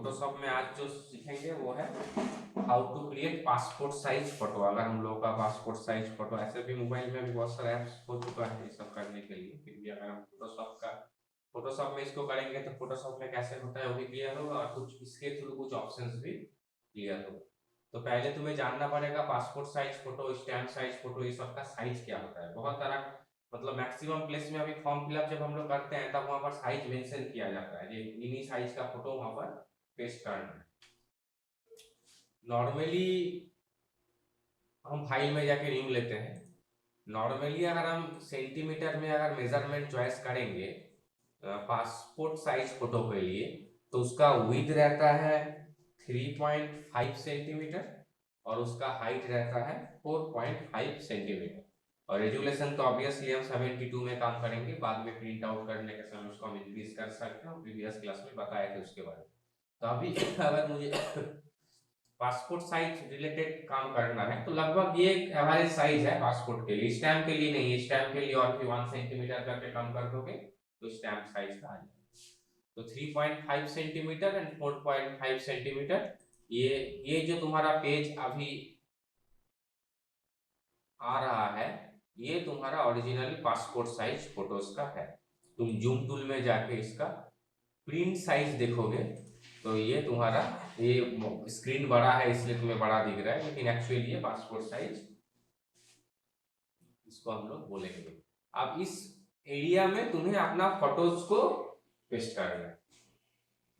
Photoshop में आज जो सीखेंगे वो है how to create passport size photo. अगर हम लोग का पासपोर्ट साइज फोटो, ऐसे भी मोबाइल में भी बहुत सारे ऐप्स हो चुका है ये सब करने के लिए, फिर भी अगर हम फोटोशॉप में इसको करेंगे तो फोटोशॉप में कैसे होता है वो भी क्लियर होगा और कुछ इसके थ्रू कुछ ऑप्शंस भी क्लियर होगा। तो पहले तुम्हें जानना पड़ेगा passport size photo, stamp size photo, ये सब का साइज क्या होता है। बहुत तरह, मतलब मैक्सिमम प्लेस में अभी फॉर्म फिलअप जब हम लोग करते हैं तब वहां पर साइज मेंशन किया जाता है, ये इन्हीं साइज का फोटो वहां पर पेस्ट करना है। नॉर्मली हम फाइल में जाके न्यू लेते हैं। नॉर्मली अगर हम सेंटीमीटर में अगर मेजरमेंट चॉइस करेंगे पासपोर्ट साइज फोटो के लिए, तो उसका विड्थ रहता है 3.5 सेंटीमीटर और उसका हाइट रहता है 4.5 सेंटीमीटर। और रेजुलेशन तो ऑब्वियसली हम 72 में काम करेंगे, बाद में प्रिंट आउट करने के समय उसको हम इंक्रीज कर सकते हैं, प्रीवियस क्लास में बताए थे उसके बारे में। तो अभी अगर मुझे पासपोर्ट साइज रिलेटेड काम करना है तो लगभग ये एक एवरेज साइज है पासपोर्ट के लिए, स्टैम्प के लिए नहीं। स्टैम्प के लिए और भी 1 सेंटीमीटर करके कम कर दोगे तो स्टैम्प साइज का आ जाएगा। तो 3.5 सेंटीमीटर एंड 4.5 सेंटीमीटर, ये जो तुम्हारा पेज अभी आ रहा है ये तुम्हारा ओरिजिनल पासपोर्ट साइज फोटोज का है। तुम जूम टूल में जाके इसका प्रिंट साइज देखोगे तो ये तुम्हारा, ये स्क्रीन बड़ा है इसलिए तुम्हें बड़ा दिख रहा है, लेकिन एक्चुअली ये पासपोर्ट साइज इसको हम लोग बोलेंगे। अब इस एरिया में तुम्हें अपना फोटोज को पेस्ट करना है।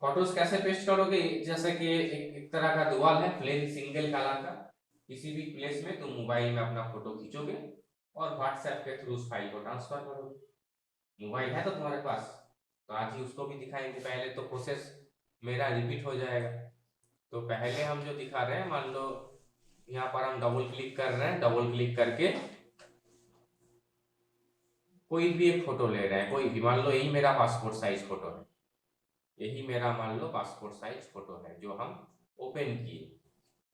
फोटोज कैसे पेस्ट करोगे, जैसे कि एक तरह का दुआल है प्लेन सिंगल कलर का, किसी भी प्लेस में तुम मोबाइल में अपना फोटो खींचोगे और व्हाट्सएप के थ्रू उस फाइल को ट्रांसफर करोगे। मोबाइल है तो तुम्हारे पास, तो आज ही उसको भी दिखाएंगे। पहले तो प्रोसेस मेरा रिपीट हो जाएगा। तो पहले हम जो दिखा रहे हैं, मान लो यहाँ पर हम डबल क्लिक कर रहे हैं, डबल क्लिक करके कोई भी एक फोटो ले रहे हैं, कोई भी, मान लो यही मेरा पासपोर्ट साइज फोटो है, यही मेरा मान लो पासपोर्ट साइज फोटो है जो हम ओपन किए।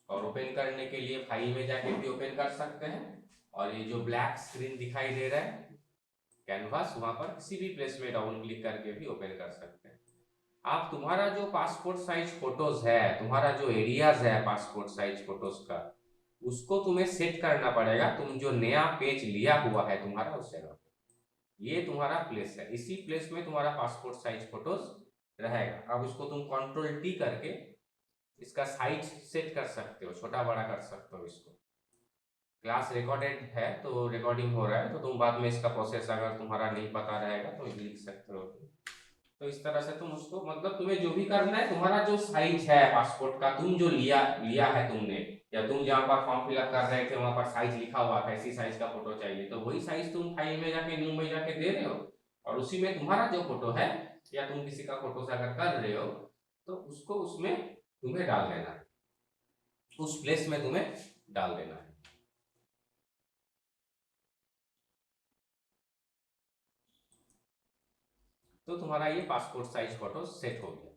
और ओपन करने के लिए फाइल में जाके भी ओपन कर सकते हैं, और ये जो ब्लैक स्क्रीन दिखाई दे रहा है कैनवास, वहां पर किसी भी प्लेस में डबल क्लिक करके भी ओपन कर सकते हैं। आप तुम्हारा जो पासपोर्ट साइज फोटोज है, तुम्हारा जो एरियाज है पासपोर्ट साइज फोटोज का, उसको तुम्हें सेट करना पड़ेगा। तुम जो नया पेज लिया हुआ है तुम्हारा उस जगह पे, ये तुम्हारा प्लेस है, इसी प्लेस में तुम्हारा पासपोर्ट साइज फोटोज रहेगा। अब इसको तुम कंट्रोल टी करके इसका साइज सेट कर सकते हो, छोटा बड़ा कर सकते हो। इसको क्लास रिकॉर्डेड है तो रिकॉर्डिंग हो रहा है, तो तुम बाद में इसका प्रोसेस अगर तुम्हारा नहीं पता रहेगा तो लिख सकते हो। तो इस तरह से तुम उसको, मतलब तुम्हें जो भी करना है, तुम्हारा जो साइज है पासपोर्ट का, तुम जो लिया लिया है तुमने, या तुम जहाँ पर फॉर्म फिलअप कर रहे थे वहां पर साइज लिखा हुआ था इसी साइज का फोटो चाहिए, तो वही साइज तुम फाइल में जाके न्यू में जाके दे रहे हो, और उसी में तुम्हारा जो फोटो है या तुम किसी का फोटो अगर कर रहे हो तो उसको उसमें तुम्हें डाल देना है, उस प्लेस में तुम्हें डाल देना है। तो तुम्हारा ये पासपोर्ट साइज फोटो सेट हो गया।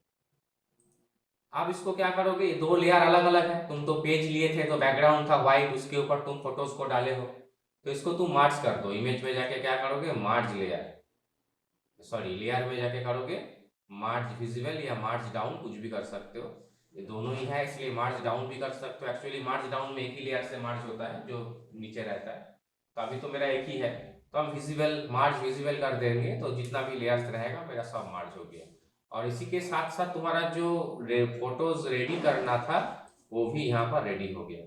आप इसको क्या करोगे, दो लेयर अलग अलग है, तुम तो पेज लिए थे तो बैकग्राउंड था व्हाइट, उसके ऊपर तुम फोटोज को डाले हो, तो इसको तुम मार्ज कर दो। इमेज में जाके क्या करोगे, मार्ज लेयर, सॉरी लेयर में जाके करोगे मार्ज विजिबल या मार्ज डाउन, कुछ भी कर सकते हो, ये दोनों ही है इसलिए मार्ज डाउन भी कर सकते हो। एक्चुअली मार्ज डाउन में एक ही लेयर से मार्ज होता है जो नीचे रहता है, तो अभी तो मेरा एक ही है, तो हम विजिबल मार्ज विजिबल कर देंगे तो जितना भी लेयर्स रहेगा मेरा सब मार्ज हो गया। और इसी के साथ साथ तुम्हारा जो फोटोज रेडी करना था वो भी यहाँ पर रेडी हो गया,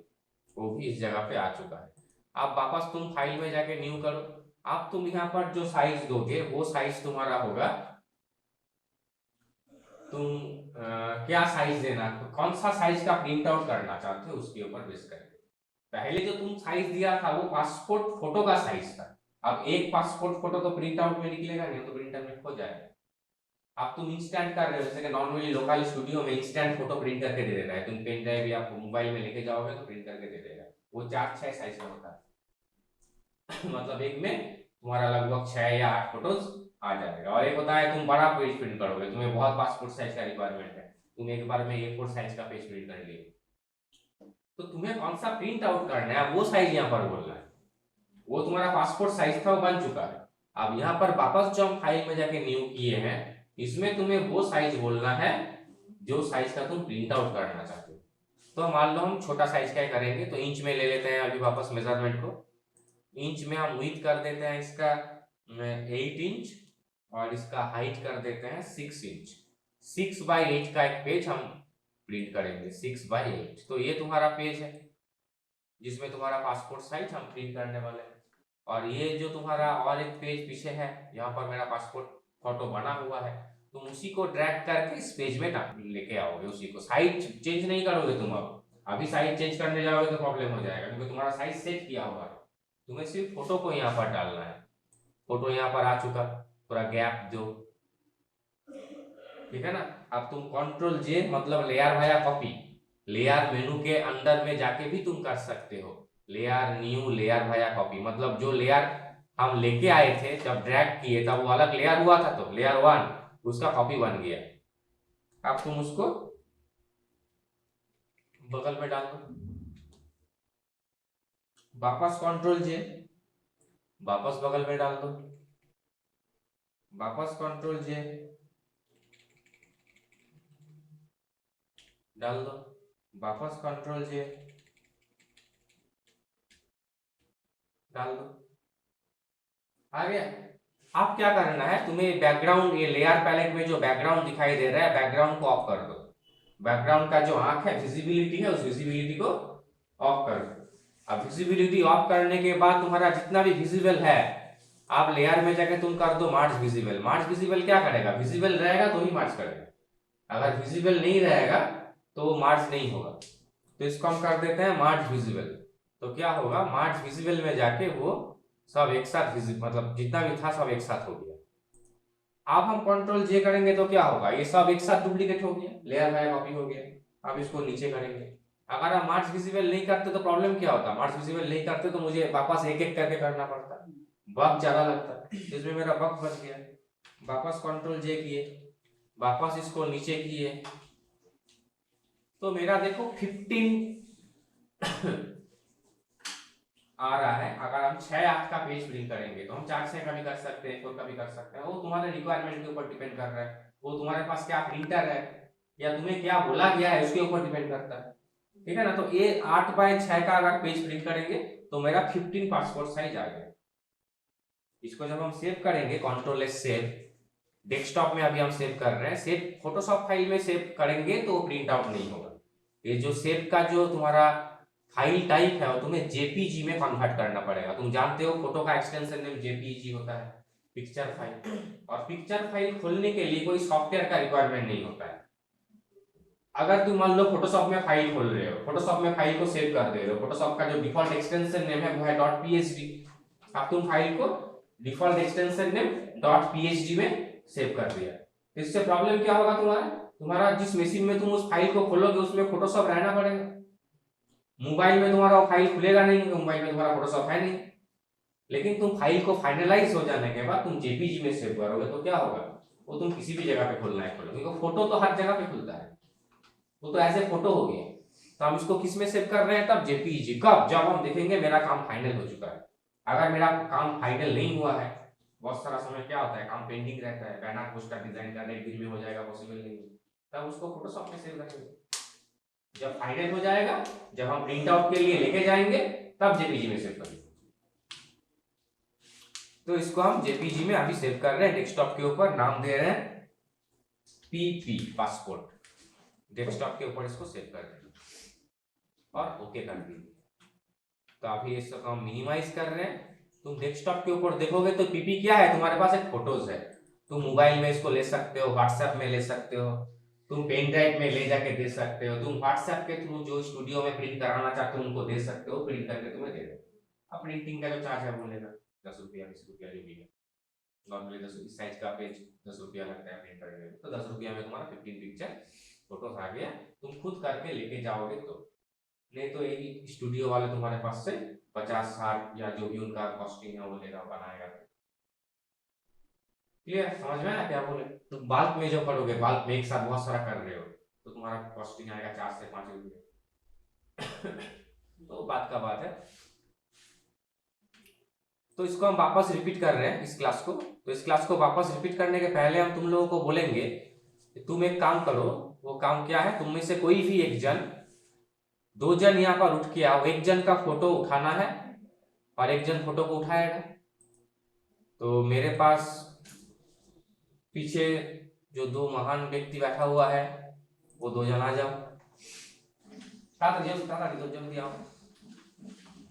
वो भी इस जगह पे आ चुका है। अब वापस तुम फाइल में जाके न्यू करो। अब तुम यहाँ पर जो साइज दोगे वो साइज तुम्हारा होगा, तुम क्या साइज देना, कौन सा साइज का प्रिंट आउट करना चाहते हो उसके ऊपर बेस करके। पहले जो तुम साइज दिया था वो पासपोर्ट फोटो का साइज था, अब एक पासपोर्ट फोटो तो प्रिंट आउट में निकलेगा नहीं, तो प्रिंटर में खो जाएगा। अब तुम इंस्टेंट कर रहे हो, जैसे कि नॉर्मली लोकल स्टूडियो में इंस्टेंट फोटो प्रिंट करके दे देता है, तुम पेन ड्राइव या मोबाइल में लेके जाओगे तो प्रिंट करके दे देगा, वो 4-6 साइज का होता है मतलब एक में तुम्हारा लगभग 6 या 8 फोटोज आ जाएगा। और एक होता है तुम बड़ा पेज प्रिंट करोगे, तुम्हें बहुत पासपोर्ट साइज का रिक्वायरमेंट है, तुम एक बार में A4 साइज का पेज प्रिंट कर लिए, तो तुम्हें कौन सा प्रिंट आउट करना है वो साइज यहाँ पर बोलना है। वो तुम्हारा पासपोर्ट साइज था वो बन चुका है, अब यहाँ पर वापस जो हम फाइल में जाके न्यू किए हैं इसमें तुम्हें वो साइज बोलना है जो साइज का तुम प्रिंट आउट करना चाहते हो। तो मान लो हम छोटा साइज का ही करेंगे, तो इंच में ले लेते हैं अभी वापस मेजरमेंट को। इंच में हम विड्थ कर देते हैं इसका 8 इंच, और इसका हाइट कर देते हैं 6 इंच। 6x8 का एक पेज हम प्रिंट करेंगे, 6x8। तो ये तुम्हारा पेज है जिसमें तुम्हारा पासपोर्ट साइज हम प्रिंट करने वाले हैं। और ये जो तुम्हारा और एक पेज पीछे है, यहाँ पर मेरा पासपोर्ट फोटो बना हुआ है, तुम उसी को ड्रैग करके इस पेज में लेके आओगे। उसी को साइज चेंज नहीं करोगे तुम। अब अभी साइज चेंज करने जाओगे तो प्रॉब्लम हो जाएगा, क्योंकि तुम्हारा साइज सेट किया हुआ है। तुम्हें सिर्फ फोटो को यहाँ पर डालना है। फोटो यहाँ पर आ चुका, थोड़ा गैप दो, ठीक है ना। अब तुम Ctrl+J मतलब लेयर वाया कॉपी, लेयर मेनू के अंदर में जाके भी तुम कर सकते हो। Layer new layer via copy मतलब जो लेयर हम लेके आए थे जब ड्रैग किए तब वो अलग लेयर हुआ था, तो लेयर 1 उसका कॉपी बन गया। अब तुम उसको बगल में डाल दो, वापस Ctrl+J, वापस बगल में डाल दो, वापस Ctrl+J डाल दो, वापस Ctrl+J डाल दो। आ गया। अब क्या करना है तुम्हें, बैकग्राउंड ये लेयर पैलेट में जो बैकग्राउंड दिखाई दे रहा है, बैकग्राउंड को ऑफ कर दो। बैकग्राउंड का जो आंख है, विजिबिलिटी है, उस विजिबिलिटी को ऑफ कर दो। अब विजिबिलिटी ऑफ करने के बाद तुम्हारा जितना भी विजिबल है, आप लेयर में जाके तुम कर दो मार्ज विजिबल। मार्ज विजिबल क्या करेगा, विजिबल रहेगा तो ही मार्ज करेगा, अगर विजिबल नहीं रहेगा तो वो मार्ज नहीं होगा। तो इसको हम कर देते हैं मार्ज विजिबल। तो क्या होगा, मार्ज विजिबल में जाके वो सब एक साथ मतलब जितना भी था सब एक साथ हो गया। अब हम Ctrl+J करेंगे तो क्या होगा, ये सब एक साथ डुप्लीकेट हो गया, लेयर बाय कॉपी हो गया। अब इसको नीचे करेंगे। अगर हम मार्ज विजिबल नहीं करते तो प्रॉब्लम क्या होता, मार्ज विजिबल नहीं करते तो मुझे वापस एक एक करके करना पड़ता, वक्त ज्यादा लगता। इसमें मेरा वक्त बच गया। वापस Ctrl+J किए, वापस इसको नीचे किए, तो मेरा देखो 15 आ रहा है। अगर हम 6 का पेज प्रिंट करेंगे तो हम 4 का भी कर सकते हैं, 4 का भी कर सकते हैं, वो तुम्हारे रिक्वायरमेंट के ऊपर डिपेंड कर रहा है। वो तुम्हारे पास क्या प्रिंटर है या तुम्हें क्या बोला गया है उसके ऊपर डिपेंड करता है, ठीक है ना। तो ये 8x6 का अगर पेज प्रिंट करेंगे तो मेरा 15 पासपोर्ट साइज आ गया। इसको जब हम सेव करेंगे, Ctrl+S सेव, डेस्कटॉप में अभी हम सेव कर रहे हैं, सेव फोटोशॉप फाइल में सेव करेंगे तो प्रिंट आउट नहीं होगा। ये जो सेव का जो तुम्हारा फाइल टाइप है वो तुम्हें जेपीजी में कन्वर्ट करना पड़ेगा। तुम जानते हो फोटो का एक्सटेंशन नेम जेपीजी होता है, पिक्चर फाइल। और पिक्चर फाइल खोलने के लिए कोई सॉफ्टवेयर का रिक्वायरमेंट नहीं होता है। अगर तुम मान लो फोटोशॉप में फाइल खोल रहे हो, फोटोशॉप में फाइल को सेव कर दे रहे हो, फोटोशॉप का जो डिफॉल्ट एक्सटेंशन नेम है वो है .psd। अब तुम फाइल को डिफॉल्ट एक्सटेंशन नेम .psd में सेव कर दिया, इससे प्रॉब्लम क्या होगा, तुम्हारा जिस मशीन में तुम उस फाइल को खोलोगे उसमें फोटोशॉप रहना पड़ेगा। मोबाइल में तुम्हारा फाइल खुलेगा नहीं, मोबाइल में तुम्हारा फोटोशॉप है नहीं। लेकिन तुम फाइल को फाइनलाइज हो जाने के बाद तुम जेपीजी में सेव करोगे तो क्या होगा, वो तुम किसी भी जगह पे खोलना है खोलो, क्योंकि फोटो तो हर जगह पे खुलता है, वो तो ऐसे फोटो हो गया। तो हम इसको किस में सेव कर रहे हैं तब, जेपीजी। कब, जब हम देखेंगे मेरा काम फाइनल हो चुका है। अगर मेरा काम फाइनल नहीं हुआ है, बहुत सारा समय क्या होता है काम पेंडिंग रहता है, बैनर पोस्टर डिजाइन करने एक दिन में हो जाएगा, पॉसिबल नहीं है, तब उसको फोटोशॉप में सेव करेंगे। जब फाइनल हो जाएगा, जब हम प्रिंट आउट के लिए लेके जाएंगे, तब जेपीजी में सेव करेंगे। तो इसको हम जेपीजी में अभी सेव कर रहे हैं, डेस्कटॉप के ऊपर नाम दे रहे हैं पीपी पासपोर्ट। डेस्कटॉप के ऊपर इसको सेव कर देंगे और ओके कर देंगे। तो अभी इसको हम मिनिमाइज कर रहे हैं। तुम डेस्कटॉप के ऊपर देखोगे तो पीपी क्या है, तुम्हारे पास एक फोटोज है। तुम मोबाइल में इसको ले सकते हो, व्हाट्सएप में ले सकते हो, तुम पेन ड्राइव में ले जाके दे सकते हो, तुम व्हाट्सएप के थ्रू जो स्टूडियो में प्रिंट कराना चाहते हो उनको दे सकते हो, प्रिंट करके तुम्हें दे दो। अब प्रिंटिंग का जो चार्ज है वो लेगा 10 रुपया 20 रुपया जो भी है। नॉर्मली 10 साइज का पेज 10 रुपया लगता है प्रिंट करने में, तो 10 रुपया में तुम्हारा 15 पिक्चर फोटोज आ गया। तुम खुद करके लेके जाओगे तो, नहीं तो यही स्टूडियो वाले तुम्हारे पास से 50-60 या जो भी उनका कॉस्टिंग है वो लेगा, बनाएगा। क्लियर, समझ में आया क्या बोले। तो बाल्क में जो करोगे, बाल्क में एक साथ बहुत सारा कर रहे हो तो तुम्हारा कॉस्टिंग आएगा 4 से 5 रुपये। तो बात का बात है। तो इसको हम वापस रिपीट कर रहे हैं इस क्लास को। तो इस क्लास को वापस रिपीट करने के पहले हम तुम लोगों को बोलेंगे तुम एक काम करो, वो काम क्या है, तुम में से कोई भी एक जन, 2 जन यहाँ पर उठ के आओ, एक जन का फोटो उठाना है और एक जन फोटो को उठाएगा। तो मेरे पास पीछे जो 2 महान व्यक्ति बैठा हुआ है, वो 2 जन आ जाओ। जल्दी आओ,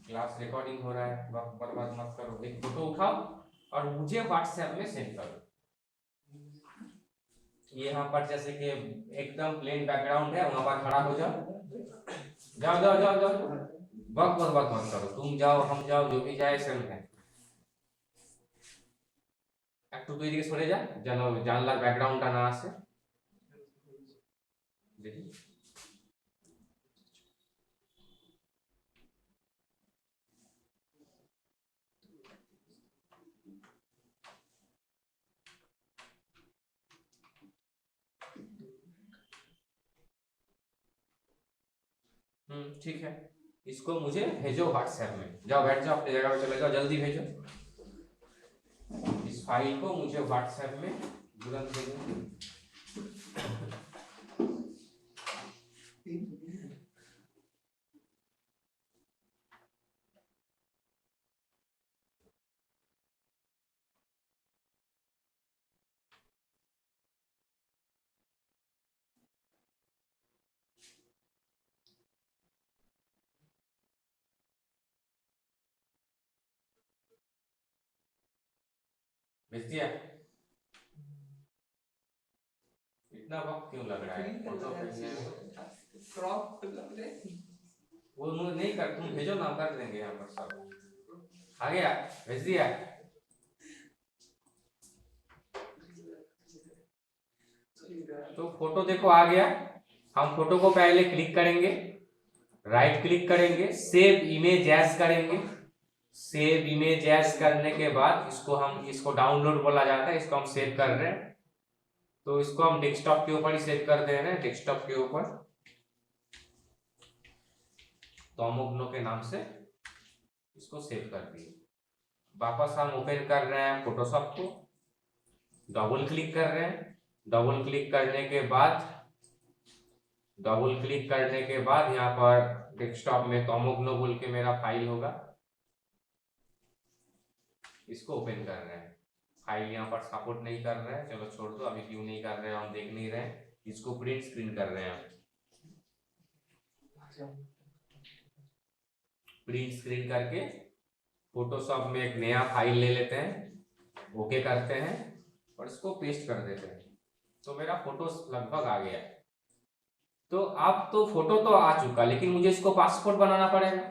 क्लास रिकॉर्डिंग हो रहा है, वक्त बर्बाद मत करो। एक फोटो उठाओ और मुझे व्हाट्सएप में सेंड करो। यहाँ पर जैसे कि एकदम प्लेन बैकग्राउंड है, वहां पर खड़ा हो जाओ। जाओ जाओ जाओ जाओ, वक्त बर्बाद मत करो, तुम जाओ हम जाओ, जो भी जाए सेम है। একটু তুই এদিকে সরে যা, যেন জানলার ব্যাকগ্রাউন্ডটা না আসে। দেখি ठीक है, इसको मुझे भेजो व्हाट्सएप में। जाओ बैठ जाओ अपनी जगह पे, चले जाओ, जल्दी भेजो इस फाइल को मुझे व्हाट्सएप में तुरंत भेजो। भेज दिया? इतना वक्त क्यों लग रहा है फोटो भेजने में? क्रॉप वो मुझे नहीं कर, तुम भेजो ना, कर देंगे यहाँ पर सब। आ गया? भेज दिया? तो फोटो देखो आ गया। हम फोटो को पहले क्लिक करेंगे, राइट क्लिक करेंगे, सेव इमेज एज करेंगे। सेव इमेज एज करने के बाद इसको डाउनलोड बोला जाता है, इसको हम सेव कर रहे हैं। तो इसको हम डेस्कटॉप के ऊपर ही सेव कर दे रहे हैं, डेस्कटॉप के ऊपर तोमोग्नो के नाम से इसको सेव कर दिए। वापस हम ओपन कर रहे हैं फोटोशॉप को, डबल क्लिक कर रहे हैं। डबल क्लिक करने के बाद यहाँ पर डेस्कटॉप में तोमोग्नो बोल के मेरा फाइल होगा, इसको ओपन कर रहे हैं। फाइल यहाँ पर सपोर्ट नहीं कर रहा है, चलो छोड़ दो, अभी क्यों नहीं कर रहे हैं, हम देख नहीं रहे हैं। इसको प्रिंट स्क्रीन कर रहे हैं। प्रिंट स्क्रीन करके फोटोशॉप में एक नया फाइल ले लेते हैं, ओके करते हैं और इसको पेस्ट कर देते हैं। तो मेरा फोटो लगभग आ गया। तो अब तो फोटो तो आ चुका, लेकिन मुझे इसको पासपोर्ट बनाना पड़ेगा।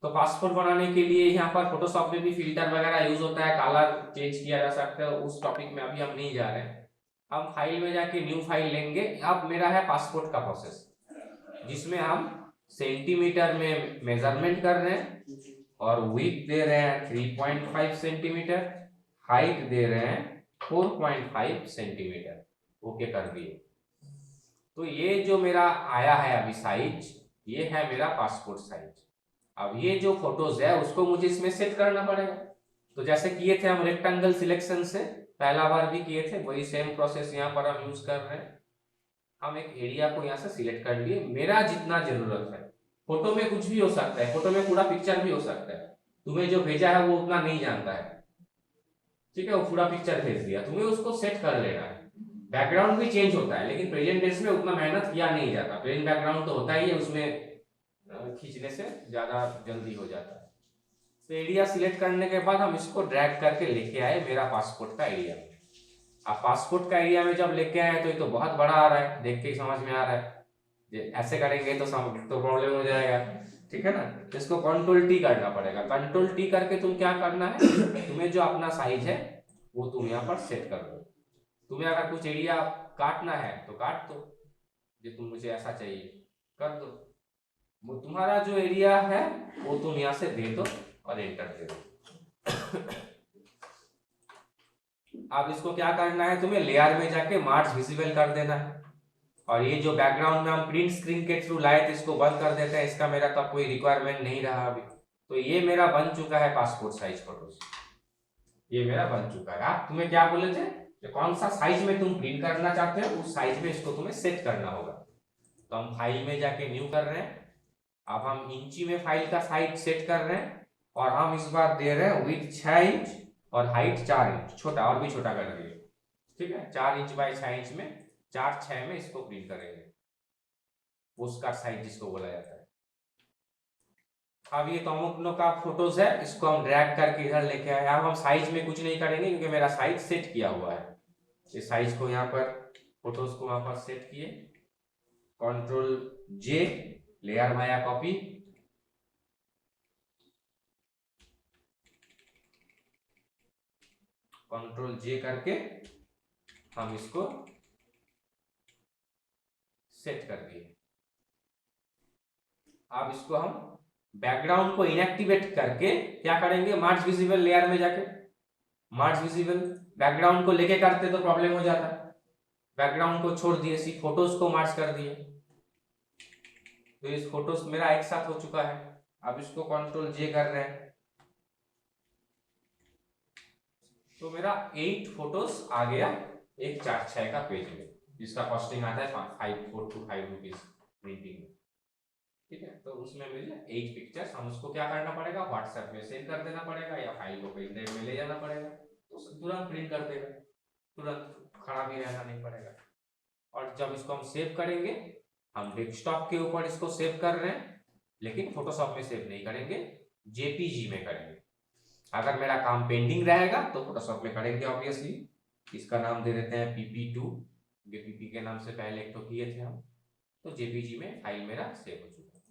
तो पासपोर्ट बनाने के लिए यहाँ पर फोटोशॉप में भी फिल्टर वगैरह यूज होता है, कलर चेंज किया जा सकता है, उस टॉपिक में अभी हम नहीं जा रहे हैं। हम फाइल में जाके न्यू फाइल लेंगे। अब मेरा है पासपोर्ट का प्रोसेस, जिसमें हम सेंटीमीटर में मेजरमेंट कर रहे हैं और विड्थ दे रहे हैं 3.5 सेंटीमीटर, हाइट दे रहे हैं 4.5 सेंटीमीटर। ओके कर दिए। तो ये जो मेरा आया है अभी साइज, ये है मेरा पासपोर्ट साइज। अब ये जो फोटोज है उसको मुझे इसमें सेट करना पड़ेगा। तो जैसे किए थे हम रेक्टेंगल सिलेक्शन से, पहला बार भी किए थे, वही सेम प्रोसेस यहाँ पर हम यूज कर रहे हैं। हम एक एरिया को यहाँ से सिलेक्ट कर लिए, मेरा जितना जरूरत है। फोटो में कुछ भी हो सकता है, फोटो में पूरा पिक्चर भी हो सकता है। तुम्हें जो भेजा है वो उतना नहीं जानता है, ठीक है, वो पूरा पिक्चर भेज दिया, तुम्हें उसको सेट कर लेना है। बैकग्राउंड भी चेंज होता है, लेकिन प्रेजेंटेशन में उतना मेहनत किया नहीं जाता। प्लेन बैकग्राउंड तो होता ही है, उसमें खींचने से ज्यादा जल्दी हो जाता है। तो एरिया सिलेक्ट करने के बाद हम इसको ड्रैग करके लेके आए मेरा पासपोर्ट का एरिया में। अब पासपोर्ट का एरिया में जब लेके आए तो ये तो बहुत बड़ा आ रहा है, देख के ही समझ में आ रहा है। ऐसे करेंगे तो प्रॉब्लम हो जाएगा, ठीक है ना। तो इसको कंट्रोल टी करना पड़ेगा। कंट्रोल टी करके तुम क्या करना है, तुम्हें जो अपना साइज है वो तुम यहाँ पर सेट कर दो। तुम्हें अगर कुछ एरिया काटना है तो काट दो, जो तुम मुझे ऐसा चाहिए कर दो। वो तुम्हारा जो एरिया है वो तुम यहाँ से दे दो और एंटर दे दो। अब इसको क्या करना है, तुम्हें लेयर में जाके मार्ज विजिबल कर देना है। और ये जो बैकग्राउंड में हम प्रिंट स्क्रीन के थ्रू लाए थे, इसको बंद कर देते हैं। इसका मेरा तो कोई रिक्वायरमेंट नहीं रहा अभी। तो ये मेरा बन चुका है पासपोर्ट साइज फोटोज, ये मेरा बन चुका है। आप तुम्हें क्या बोले थे, तो कौन सा साइज में तुम प्रिंट करना चाहते हो उस साइज में इसको तुम्हें सेट करना होगा। तो हम फाइल में जाके न्यू कर रहे हैं। अब हम इंची में फाइल का साइज सेट कर रहे हैं और हम इस बार दे रहे हैं विड्थ 6 इंच और हाइट 4 इंच, छोटा और भी छोटा कर दिए। ठीक है, 4 इंच बाय 6 इंच में 4/6 में इसको प्रिंट करेंगे, पोस्टकार्ड साइज जिसको बोला जाता है। अब ये तोमोग्नो का फोटोज है, इसको हम ड्रैग करके इधर लेके आए। अब हम साइज में कुछ नहीं करेंगे क्योंकि मेरा साइज सेट किया हुआ है। इस साइज को यहाँ पर फोटोज को वहां पर सेट किए, Ctrl J, layer via copy, Ctrl J करके हम इसको सेट कर दिए। अब इसको हम बैकग्राउंड को इनएक्टिवेट करके क्या करेंगे, मार्ज विजिबल लेयर में जाके मार्ज विजिबल बैकग्राउंड को लेके करते तो प्रॉब्लम हो जाता। बैकग्राउंड को छोड़ दिए, सिर्फ फोटोज को मार्ज कर दिए। तो इस फोटोज मेरा एक साथ हो चुका है। अब इसको Ctrl J कर रहे हैं तो मेरा 8 फोटोज आ गया एक 4/6 का पेज में, जिसका कॉस्टिंग आता है 5425 रुपीज प्रिंटिंग में। ठीक है, तो उसमें मुझे 8 पिक्चर्स, हम उसको क्या करना पड़ेगा, व्हाट्सएप में सेंड कर देना पड़ेगा या फाइल को पेन ड्राइव में ले जाना पड़ेगा, तो तुरंत प्रिंट कर देगा, तुरंत खड़ा भी रहना नहीं पड़ेगा। और जब इसको हम सेव करेंगे, हम डेस्कटॉप के ऊपर इसको सेव कर रहे हैं लेकिन फोटोशॉप में सेव नहीं करेंगे, जेपीजी में करेंगे। अगर मेरा काम पेंडिंग रहेगा तो फोटोशॉप में करेंगे ऑब्वियसली। इसका नाम दे देते हैं PP2, ये PP के नाम से पहले एक तो किए थे हम। तो जेपीजी में फाइल मेरा सेव हो चुका है।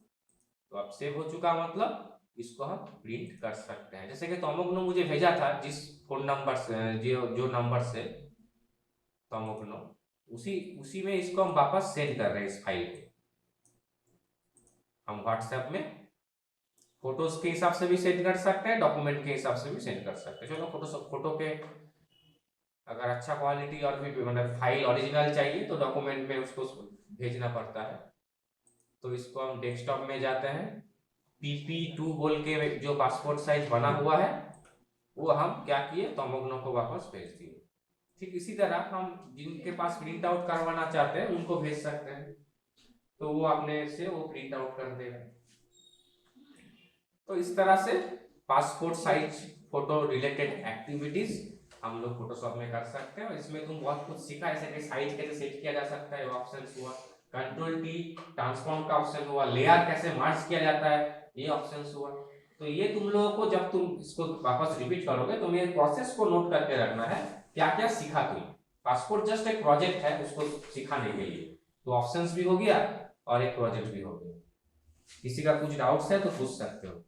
तो अब सेव हो चुका मतलब इसको हम प्रिंट कर सकते हैं। जैसे कि तोमोग्नो मुझे भेजा था जिस फोन नंबर से, जो नंबर से तोमोग्नो, उसी में इसको हम वापस सेंड कर रहे हैं। इस फाइल को हम व्हाट्सएप में फोटोज के हिसाब से भी सेंड कर सकते हैं, डॉक्यूमेंट के हिसाब से भी सेंड कर सकते हैं। चलो फोटो के अगर अच्छा क्वालिटी और भी मतलब फाइल ओरिजिनल चाहिए तो डॉक्यूमेंट में उसको भेजना पड़ता है। तो इसको हम डेस्कटॉप में जाते हैं, PP2 बोल के जो पासपोर्ट साइज बना हुआ है वो हम क्या किए, तोमोग्नो को वापस भेज दिए। ठीक इसी तरह हम जिनके पास प्रिंट आउट करवाना चाहते हैं उनको भेज सकते हैं, तो वो अपने से वो प्रिंट आउट कर देगा। तो इस तरह से passport size photo related activities हम लोग फोटोशॉप में कर सकते हैं। और इसमें तुम बहुत कुछ सीखा, जैसे कि साइज कैसे सेट किया जा सकता है, ऑप्शन हुआ, Ctrl T ट्रांसफॉर्म का ऑप्शन हुआ, लेयर कैसे मार्ज किया जाता है ये ऑप्शन हुआ। तो ये तुम लोगों को जब तुम इसको वापस रिपीट करोगे तो मेरे प्रोसेस को नोट करके रखना है, क्या क्या सीखा तुम। पासपोर्ट जस्ट एक प्रोजेक्ट है उसको सिखाने के लिए, तो ऑप्शंस भी हो गया और एक प्रोजेक्ट भी हो गया। किसी का कुछ डाउट्स है तो पूछ सकते हो।